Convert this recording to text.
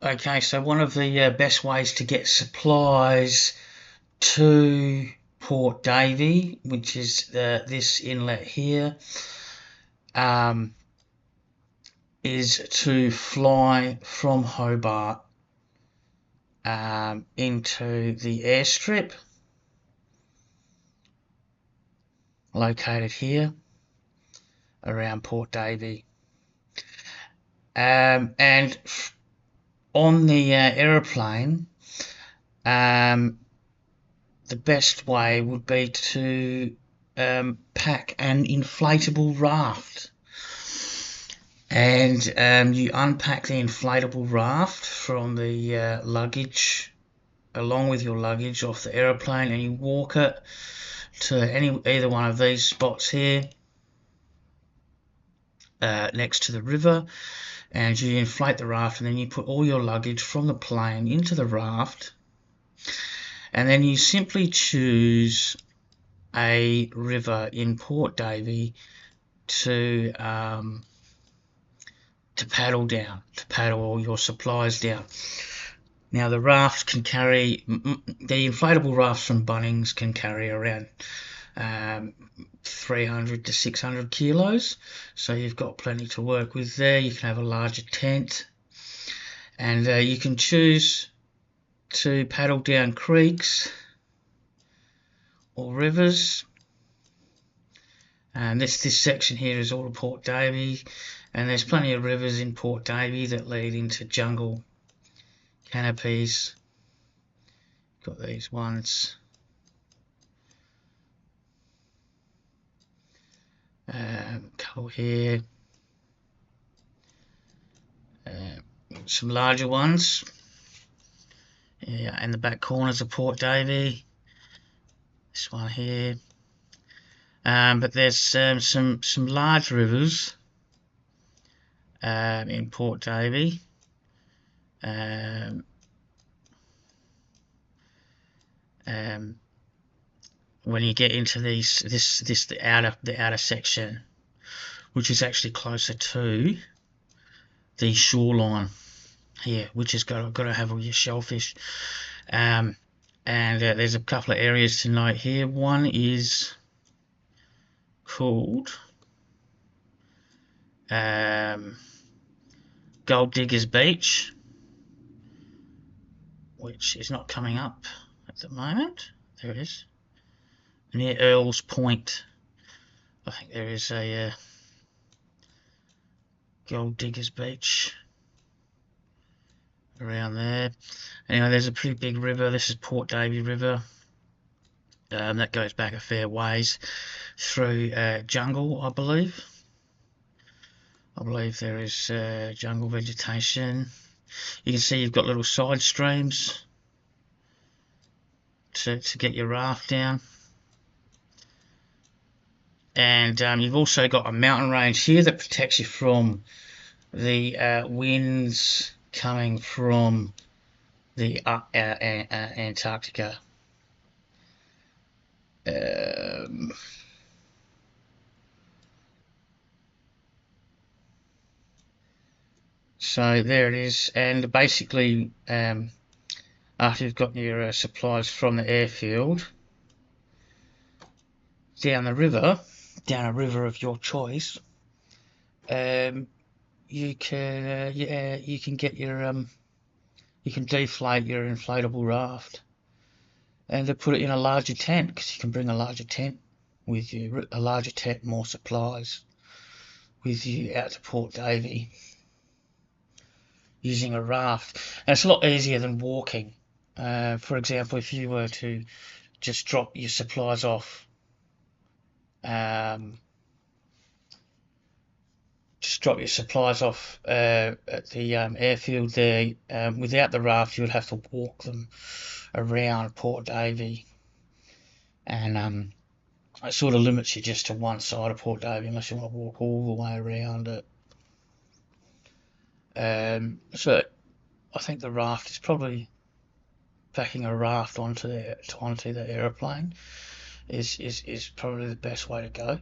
Okay, so one of the best ways to get supplies to Port Davey, which is this inlet here, um, is to fly from Hobart into the airstrip located here around Port Davey. And on the aeroplane, the best way would be to pack an inflatable raft. And you unpack the inflatable raft from the luggage, along with your luggage, off the aeroplane, and you walk it to either one of these spots here, next to the river, and you inflate the raft, and then you put all your luggage from the plane into the raft, and then you simply choose a river in Port Davey to paddle all your supplies down. Now the raft can carry, the inflatable rafts from Bunnings can carry around 300 to 600 kilos, so you've got plenty to work with there. You can have a larger tent, and you can choose to paddle down creeks or rivers. And this section here is all of Port Davey, and there's plenty of rivers in Port Davey that lead into jungle canopies. Got these ones. Couple here. Some larger ones. Yeah, in the back corners of Port Davey. This one here. But there's some large rivers in Port Davey. When you get into the outer section, which is actually closer to the shoreline here, which has got to have all your shellfish. And there's a couple of areas to note here. One is called Gold Diggers Beach, which is not coming up at the moment. There it is. Near Earl's Point, I think there is a Gold Diggers Beach around there. Anyway, there's a pretty big river. This is Port Davey River. That goes back a fair ways through jungle, I believe. I believe there is jungle vegetation. You can see you've got little side streams to get your raft down. And you've also got a mountain range here that protects you from the winds coming from the Antarctica. So there it is, and basically after you've got your supplies from the airfield down a river of your choice, you can get your you can deflate your inflatable raft and to put it in a larger tent, because you can bring a larger tent with you, more supplies with you out to Port Davey using a raft. And it's a lot easier than walking. For example, if you were to just drop your supplies off at the airfield there, without the raft you would have to walk them around Port Davey, and it sort of limits you just to one side of Port Davey unless you want to walk all the way around it. So I think the raft is probably, packing a raft onto the aeroplane is probably the best way to go.